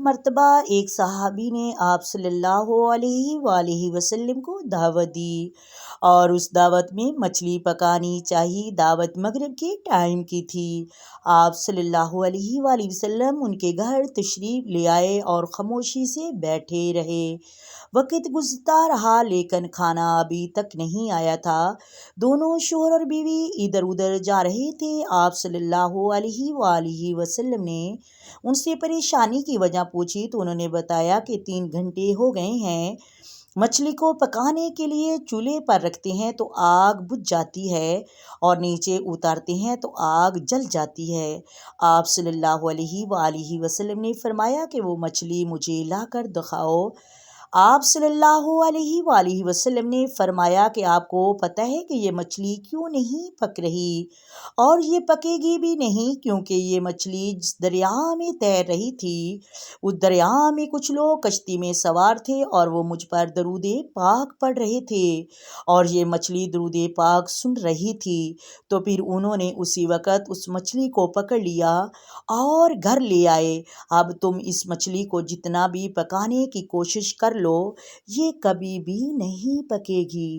مرتبہ ایک صحابی نے آپ صلی اللہ علیہ وآلہ وسلم کو دعوت دی اور اس دعوت میں مچھلی پکانی چاہیے۔ دعوت مغرب کے ٹائم کی تھی۔ آپ صلی اللہ علیہ وآلہ وسلم ان کے گھر تشریف لے آئے اور خاموشی سے بیٹھے رہے۔ وقت گزرتا رہا لیکن کھانا ابھی تک نہیں آیا تھا۔ دونوں شوہر اور بیوی ادھر ادھر جا رہے تھے۔ آپ صلی اللہ علیہ وآلہ وسلم نے ان سے پریشانی کی وجہ پوچھی تو انہوں نے بتایا کہ 3 گھنٹے ہو گئے ہیں، مچھلی کو پکانے کے لیے چولہے پر رکھتے ہیں تو آگ بجھ جاتی ہے اور نیچے اتارتے ہیں تو آگ جل جاتی ہے۔ آپ صلی اللہ علیہ وآلہ وسلم نے فرمایا کہ وہ مچھلی مجھے لا کر دکھاؤ۔ آپ صلی اللہ علیہ وآلہ وسلم نے فرمایا کہ آپ کو پتہ ہے کہ یہ مچھلی کیوں نہیں پک رہی اور یہ پکے گی بھی نہیں، کیونکہ یہ مچھلی جس دریا میں تیر رہی تھی اس دریا میں کچھ لوگ کشتی میں سوار تھے اور وہ مجھ پر درود پاک پڑھ رہے تھے اور یہ مچھلی درود پاک سن رہی تھی، تو پھر انہوں نے اسی وقت اس مچھلی کو پکڑ لیا اور گھر لے آئے۔ اب تم اس مچھلی کو جتنا بھی پکانے کی کوشش کر لو یہ کبھی بھی نہیں پکے گی۔